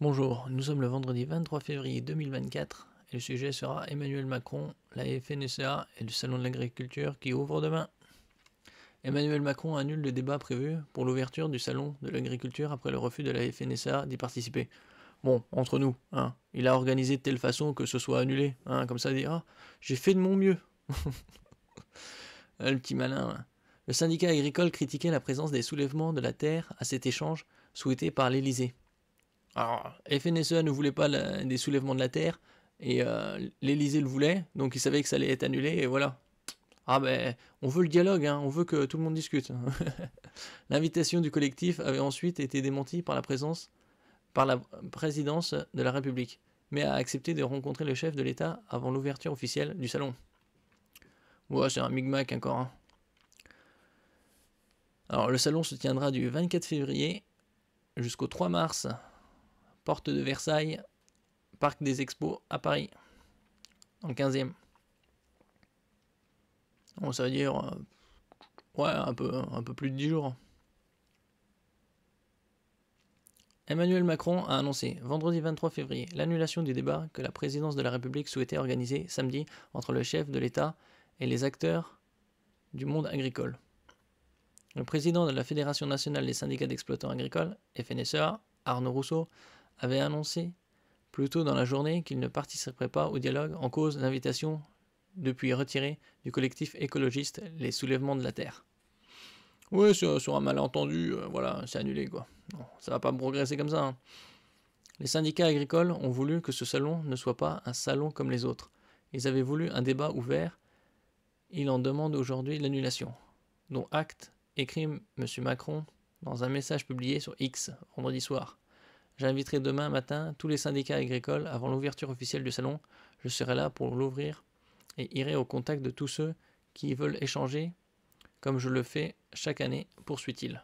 Bonjour, nous sommes le vendredi 23 février 2024 et le sujet sera Emmanuel Macron, la FNSEA et le Salon de l'Agriculture qui ouvre demain. Emmanuel Macron annule le débat prévu pour l'ouverture du Salon de l'Agriculture après le refus de la FNSEA d'y participer. Bon, entre nous, hein, il a organisé de telle façon que ce soit annulé, hein, comme ça dit « Ah, j'ai fait de mon mieux !» Le petit malin. Hein. Le syndicat agricole critiquait la présence des soulèvements de la terre à cet échange souhaité par l'Élysée. Alors, FNSEA ne voulait pas des soulèvements de la terre, et l'Elysée le voulait, donc il savait que ça allait être annulé, et voilà. Ah ben, on veut le dialogue, hein, on veut que tout le monde discute. L'invitation du collectif avait ensuite été démentie par la présidence de la République, mais a accepté de rencontrer le chef de l'État avant l'ouverture officielle du salon. Ouais, c'est un micmac encore. Hein. Alors, le salon se tiendra du 24 février jusqu'au 3 mars, porte de Versailles, Parc des Expos à Paris, dans le 15e. Bon, ça veut dire ouais, un peu plus de 10 jours. Emmanuel Macron a annoncé vendredi 23 février l'annulation du débat que la présidence de la République souhaitait organiser samedi entre le chef de l'État et les acteurs du monde agricole. Le président de la Fédération nationale des syndicats d'exploitants agricoles, FNSEA, Arnaud Rousseau, avait annoncé plus tôt dans la journée qu'il ne participerait pas au dialogue en cause l'invitation depuis retirée du collectif écologiste Les Soulèvements de la Terre. Oui, sur un malentendu, voilà, c'est annulé quoi. Non, ça va pas progresser comme ça. Hein. Les syndicats agricoles ont voulu que ce salon ne soit pas un salon comme les autres. Ils avaient voulu un débat ouvert. Ils en demandent aujourd'hui l'annulation. Dont acte, écrit M. Macron dans un message publié sur X vendredi soir. J'inviterai demain matin tous les syndicats agricoles avant l'ouverture officielle du salon. Je serai là pour l'ouvrir et irai au contact de tous ceux qui veulent échanger comme je le fais chaque année, poursuit-il.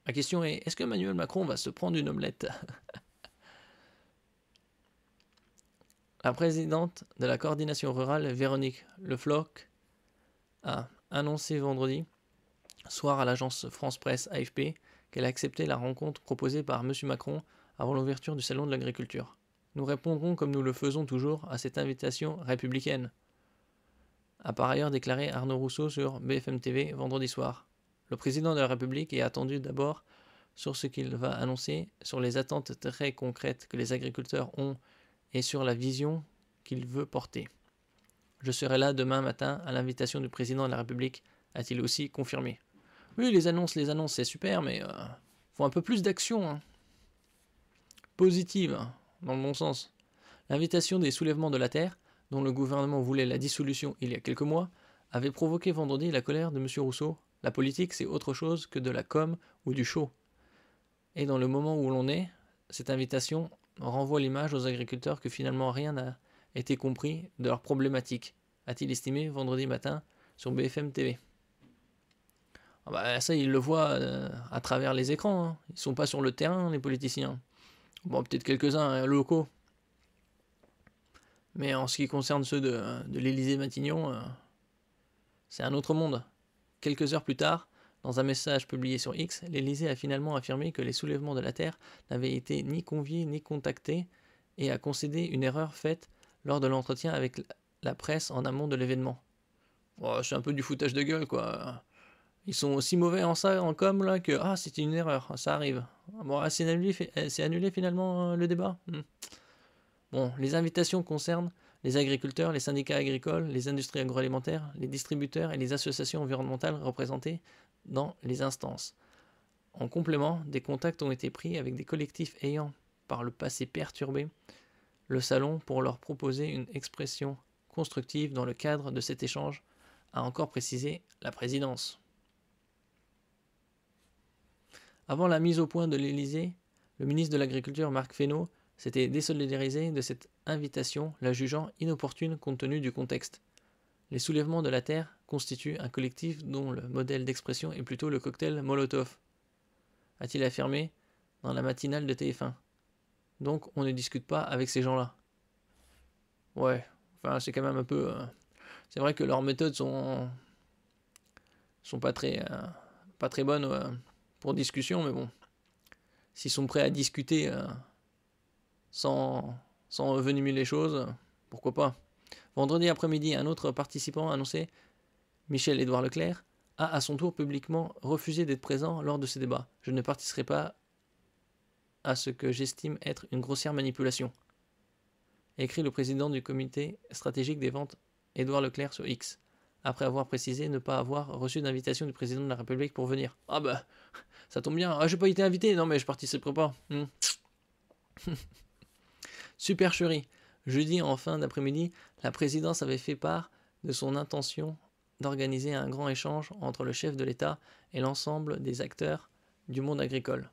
Ma question est, est-ce que Emmanuel Macron va se prendre une omelette? La présidente de la coordination rurale, Véronique Le Floch, a annoncé vendredi soir à l'agence France Presse AFP qu'elle a accepté la rencontre proposée par M. Macron avant l'ouverture du Salon de l'Agriculture. Nous répondrons comme nous le faisons toujours à cette invitation républicaine, a par ailleurs déclaré Arnaud Rousseau sur BFM TV vendredi soir. Le président de la République est attendu d'abord sur ce qu'il va annoncer, sur les attentes très concrètes que les agriculteurs ont et sur la vision qu'il veut porter. Je serai là demain matin à l'invitation du président de la République, a-t-il aussi confirmé. Oui, les annonces, c'est super, mais faut un peu plus d'action. Hein. Positive, hein, dans le bon sens. L'invitation des soulèvements de la terre, dont le gouvernement voulait la dissolution il y a quelques mois, avait provoqué vendredi la colère de M. Rousseau. La politique, c'est autre chose que de la com ou du show. Et dans le moment où l'on est, cette invitation renvoie l'image aux agriculteurs que finalement rien n'a été compris de leurs problématiques, a-t-il estimé vendredi matin sur BFM TV. Ah bah ça, ils le voient à travers les écrans. Hein. Ils sont pas sur le terrain, les politiciens. Bon, peut-être quelques-uns hein, locaux. Mais en ce qui concerne ceux de l'Élysée-Matignon, c'est un autre monde. Quelques heures plus tard, dans un message publié sur X, l'Élysée a finalement affirmé que les soulèvements de la Terre n'avaient été ni conviés ni contactés et a concédé une erreur faite lors de l'entretien avec la presse en amont de l'événement. Oh, c'est un peu du foutage de gueule, quoi. Ils sont aussi mauvais en ça, en com, là, que « Ah, c'était une erreur, ça arrive. » Bon, c'est annulé finalement le débat. Bon, les invitations concernent les agriculteurs, les syndicats agricoles, les industries agroalimentaires, les distributeurs et les associations environnementales représentées dans les instances. En complément, des contacts ont été pris avec des collectifs ayant, par le passé, perturbé le salon pour leur proposer une expression constructive dans le cadre de cet échange, a encore précisé la présidence. Avant la mise au point de l'Élysée, le ministre de l'Agriculture, Marc Fesneau, s'était désolidarisé de cette invitation, la jugeant inopportune compte tenu du contexte. Les soulèvements de la Terre constituent un collectif dont le modèle d'expression est plutôt le cocktail Molotov, a-t-il affirmé dans la matinale de TF1. Donc on ne discute pas avec ces gens-là. Ouais, enfin c'est quand même un peu... c'est vrai que leurs méthodes sont pas très bonnes pour discussion, mais bon. S'ils sont prêts à discuter sans envenimer les choses, pourquoi pas. Vendredi après-midi, un autre participant annoncé, Michel-Édouard Leclerc, a à son tour publiquement refusé d'être présent lors de ces débats. Je ne participerai pas à ce que j'estime être une grossière manipulation, écrit le président du comité stratégique des ventes, Édouard Leclerc, sur X, après avoir précisé ne pas avoir reçu d'invitation du président de la République pour venir. Ah bah, ça tombe bien. Ah, j'ai pas été invité. Non, mais je participerai pas. Supercherie. Jeudi, en fin d'après-midi, la présidence avait fait part de son intention d'organiser un grand échange entre le chef de l'État et l'ensemble des acteurs du monde agricole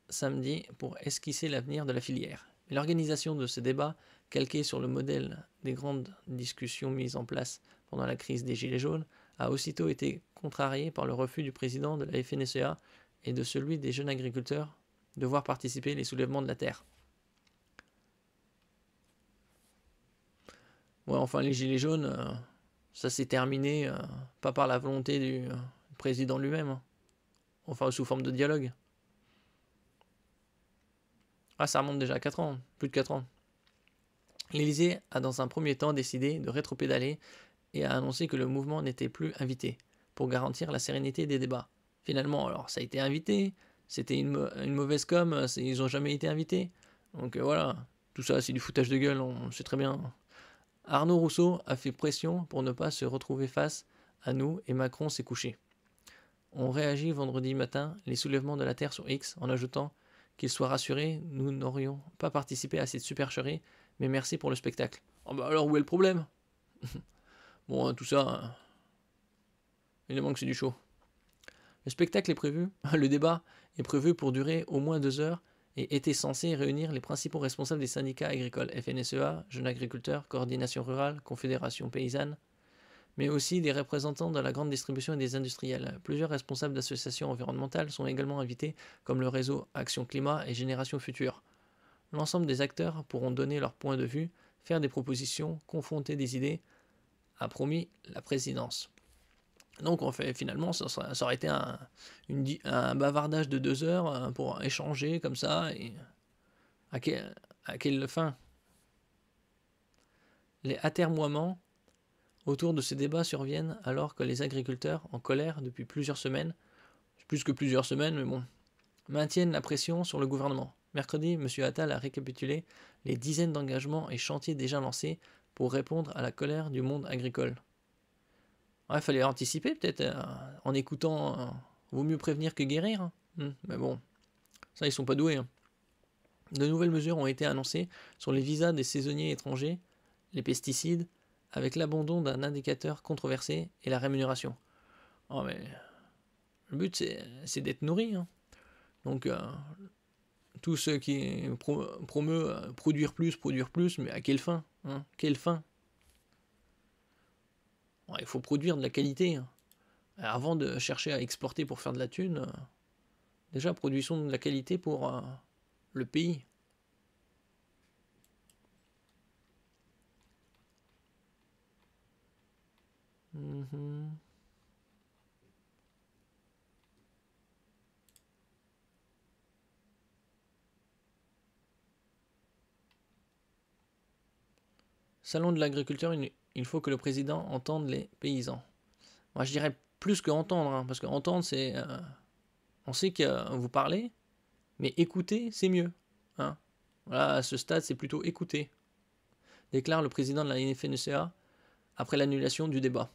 samedi pour esquisser l'avenir de la filière. Mais l'organisation de ce débat, calqué sur le modèle des grandes discussions mises en place pendant la crise des Gilets jaunes, a aussitôt été contrariée par le refus du président de la FNSEA et de celui des jeunes agriculteurs de voir participer les soulèvements de la terre. Ouais, enfin, les Gilets jaunes, ça s'est terminé pas par la volonté du président lui-même, hein. Enfin sous forme de dialogue. Ah, ça remonte déjà à 4 ans, plus de 4 ans. L'Élysée a dans un premier temps décidé de rétropédaler et a annoncé que le mouvement n'était plus invité, pour garantir la sérénité des débats. Finalement, alors ça a été invité, c'était une mauvaise com, ils n'ont jamais été invités. Donc voilà, tout ça c'est du foutage de gueule, on sait très bien. Arnaud Rousseau a fait pression pour ne pas se retrouver face à nous et Macron s'est couché. On réagit vendredi matin les soulèvements de la Terre sur X en ajoutant qu'il soit rassuré, nous n'aurions pas participé à cette supercherie, mais merci pour le spectacle. Oh bah alors où est le problème? Bon, tout ça, évidemment que c'est du show. Le spectacle est prévu, le débat est prévu pour durer au moins 2 heures et était censé réunir les principaux responsables des syndicats agricoles, FNSEA, Jeunes Agriculteurs, Coordination Rurale, Confédération Paysanne, mais aussi des représentants de la grande distribution et des industriels. Plusieurs responsables d'associations environnementales sont également invités, comme le réseau Action Climat et Génération Future. L'ensemble des acteurs pourront donner leur point de vue, faire des propositions, confronter des idées, a promis la présidence. Donc en fait, finalement, ça aurait été un bavardage de 2 heures pour échanger comme ça. Et à quelle fin? Les atermoiements autour de ces débats surviennent alors que les agriculteurs, en colère depuis plusieurs semaines, plus que plusieurs semaines, mais bon, maintiennent la pression sur le gouvernement. Mercredi, M. Attal a récapitulé les dizaines d'engagements et chantiers déjà lancés pour répondre à la colère du monde agricole. Il fallait anticiper peut-être, en écoutant, vaut mieux prévenir que guérir. Hein. Mais bon, ça ils sont pas doués. Hein. De nouvelles mesures ont été annoncées sur les visas des saisonniers étrangers, les pesticides, avec l'abandon d'un indicateur controversé et la rémunération. Oh mais le but c'est d'être nourri. Hein. Donc tous ceux qui promeut produire plus, mais à quelle fin, hein? Quelle fin? Il faut produire de la qualité. Hein. Avant de chercher à exporter pour faire de la thune, déjà produisons de la qualité pour le pays. Salon de l'agriculture, il faut que le président entende les paysans. Moi je dirais plus que entendre, hein, parce que entendre c'est... on sait que vous parlez, mais écouter c'est mieux. Hein. Voilà, à ce stade c'est plutôt écouter, déclare le président de la FNSEA après l'annulation du débat.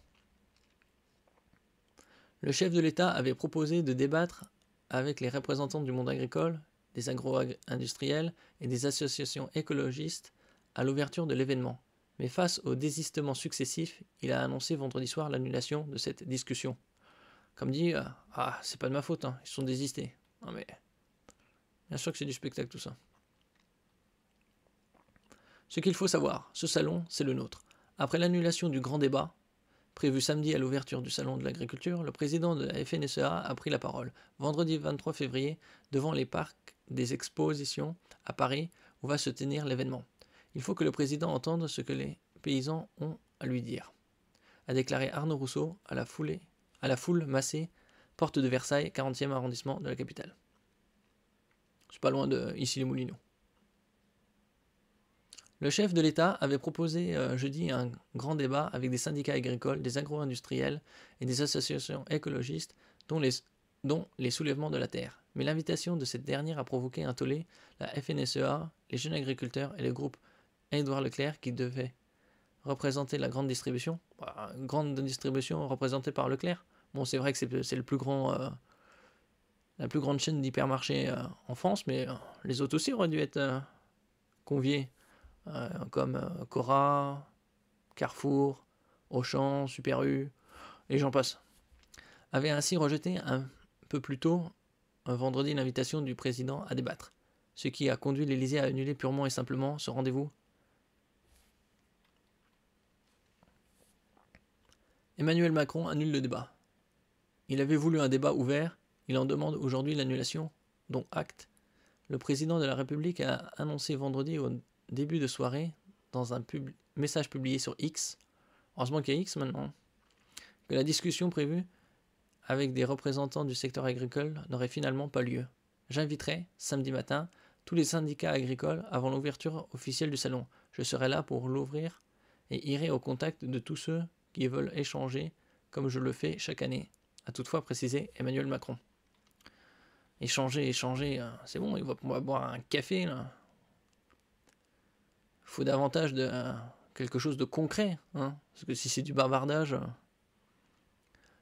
Le chef de l'État avait proposé de débattre avec les représentants du monde agricole, des agro-industriels et des associations écologistes à l'ouverture de l'événement. Mais face aux désistements successifs, il a annoncé vendredi soir l'annulation de cette discussion. Comme dit, c'est pas de ma faute, hein, ils sont désistés. Non mais, bien sûr que c'est du spectacle tout ça. Ce qu'il faut savoir, ce salon, c'est le nôtre. Après l'annulation du grand débat, prévu samedi à l'ouverture du salon de l'agriculture, le président de la FNSEA a pris la parole, vendredi 23 février, devant les parcs des expositions à Paris, où va se tenir l'événement. Il faut que le président entende ce que les paysans ont à lui dire, a déclaré Arnaud Rousseau à la foule massée, porte de Versailles, 40e arrondissement de la capitale. C'est pas loin de ici les Moulineaux. Le chef de l'État avait proposé jeudi un grand débat avec des syndicats agricoles, des agro-industriels et des associations écologistes, dont les soulèvements de la terre. Mais l'invitation de cette dernière a provoqué un tollé. La FNSEA, les jeunes agriculteurs et le groupe Édouard Leclerc, qui devait représenter la grande distribution, grande distribution représentée par Leclerc. Bon, c'est vrai que c'est le plus grand, la plus grande chaîne d'hypermarchés en France, mais les autres aussi auraient dû être conviés, comme Cora, Carrefour, Auchan, Super U, et j'en passe. Avait ainsi rejeté un peu plus tôt, un vendredi, l'invitation du président à débattre, ce qui a conduit l'Élysée à annuler purement et simplement ce rendez-vous. Emmanuel Macron annule le débat. Il avait voulu un débat ouvert, il en demande aujourd'hui l'annulation, dont acte. Le président de la République a annoncé vendredi au début de soirée, dans un message publié sur X, heureusement qu'il y a X maintenant, que la discussion prévue avec des représentants du secteur agricole n'aurait finalement pas lieu. J'inviterai, samedi matin, tous les syndicats agricoles avant l'ouverture officielle du salon. Je serai là pour l'ouvrir et irai au contact de tous ceux qui veulent échanger comme je le fais chaque année, a toutefois précisé Emmanuel Macron. Échanger, c'est bon, on va boire un café là. Il faut davantage de quelque chose de concret, hein, parce que si c'est du bavardage...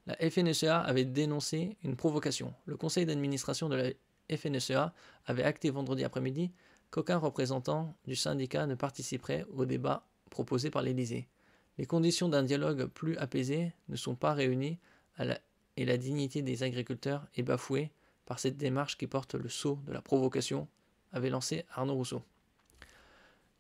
La FNSEA avait dénoncé une provocation. Le conseil d'administration de la FNSEA avait acté vendredi après-midi qu'aucun représentant du syndicat ne participerait au débat proposé par l'Élysée. Les conditions d'un dialogue plus apaisé ne sont pas réunies et la dignité des agriculteurs est bafouée par cette démarche qui porte le sceau de la provocation, avait lancé Arnaud Rousseau.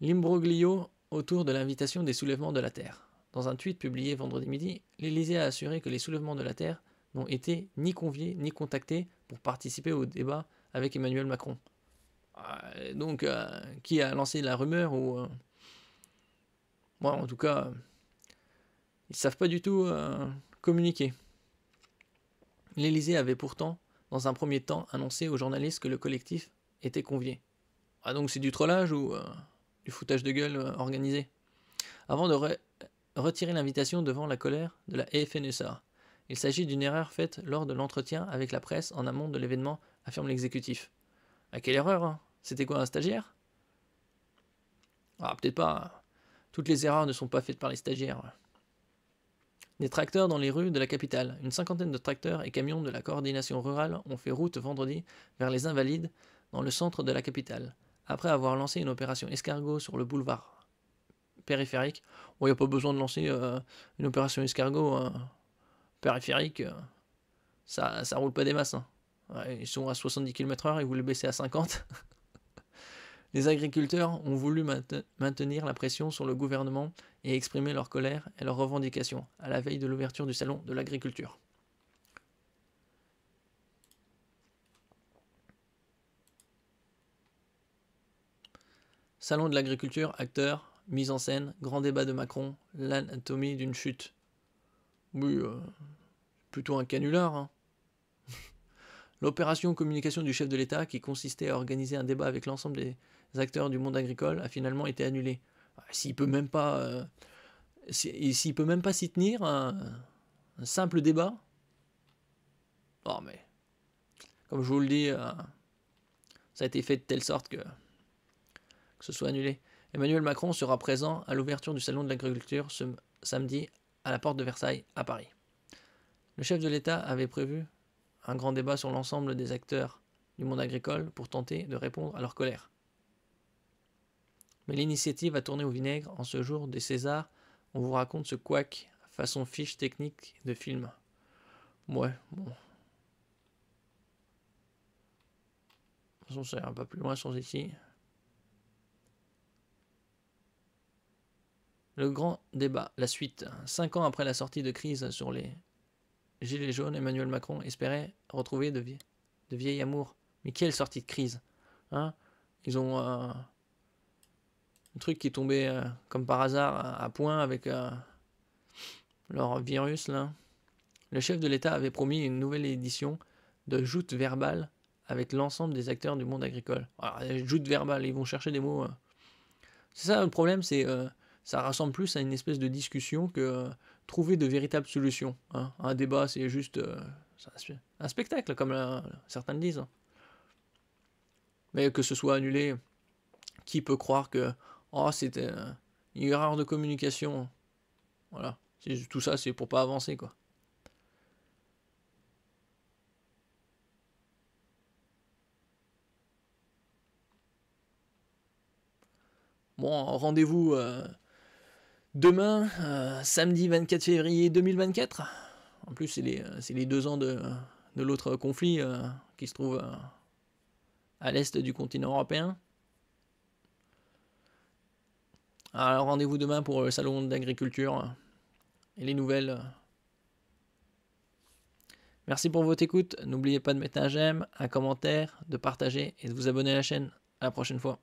L'imbroglio autour de l'invitation des soulèvements de la terre. Dans un tweet publié vendredi midi, l'Élysée a assuré que les soulèvements de la terre n'ont été ni conviés ni contactés pour participer au débat avec Emmanuel Macron. Donc, qui a lancé la rumeur ou bon, en tout cas, ils ne savent pas du tout communiquer. L'Élysée avait pourtant, dans un premier temps, annoncé aux journalistes que le collectif était convié. Donc c'est du trollage ou du foutage de gueule organisé. Avant de retirer l'invitation devant la colère de la FNSEA. Il s'agit d'une erreur faite lors de l'entretien avec la presse en amont de l'événement, affirme l'exécutif. Quelle erreur, hein? C'était quoi, un stagiaire? Peut-être pas. Toutes les erreurs ne sont pas faites par les stagiaires. Des tracteurs dans les rues de la capitale. Une cinquantaine de tracteurs et camions de la coordination rurale ont fait route vendredi vers les Invalides, dans le centre de la capitale, après avoir lancé une opération escargot sur le boulevard périphérique. Il n'y a pas besoin de lancer une opération escargot périphérique. Ça roule pas des masses. Hein. Ils sont à 70 km/h et vous les baissez à 50. Les agriculteurs ont voulu maintenir la pression sur le gouvernement et exprimer leur colère et leurs revendications à la veille de l'ouverture du salon de l'agriculture. Salon de l'agriculture, acteurs, mise en scène, grand débat de Macron, l'anatomie d'une chute. Oui, plutôt un canular. Hein. L'opération communication du chef de l'État, qui consistait à organiser un débat avec l'ensemble des acteurs du monde agricole, a finalement été annulée. S'il peut même pas, s'il peut même pas s'y tenir, un simple débat. Oh mais, comme je vous le dis, ça a été fait de telle sorte que ce soit annulé. Emmanuel Macron sera présent à l'ouverture du salon de l'agriculture ce samedi à la porte de Versailles à Paris. Le chef de l'État avait prévu un grand débat sur l'ensemble des acteurs du monde agricole pour tenter de répondre à leur colère. Mais l'initiative a tourné au vinaigre. En ce jour des Césars, on vous raconte ce couac façon fiche technique de film. Ouais, bon. De toute façon, ça ira pas plus loin sans ici. Le grand débat, la suite. 5 ans après la sortie de crise sur les Gilets jaunes, Emmanuel Macron espérait retrouver de vieil amour. Mais quelle sortie de crise, hein? Ils ont un truc qui est tombé comme par hasard à point avec leur virus là. Le chef de l'État avait promis une nouvelle édition de joute verbale avec l'ensemble des acteurs du monde agricole. Alors, joute verbale, ils vont chercher des mots C'est ça le problème, c'est ça ressemble plus à une espèce de discussion que trouver de véritables solutions. Hein. Un débat, c'est juste un spectacle, comme certains le disent. Hein. Mais que ce soit annulé, qui peut croire que oh, c'était une erreur de communication. Voilà. Tout ça, c'est pour pas avancer, quoi. Bon, rendez-vous demain, samedi 24 février 2024. En plus, c'est les 2 ans de l'autre conflit qui se trouve à l'est du continent européen. Alors, rendez-vous demain pour le salon d'agriculture et les nouvelles. Merci pour votre écoute. N'oubliez pas de mettre un j'aime, un commentaire, de partager et de vous abonner à la chaîne. À la prochaine fois.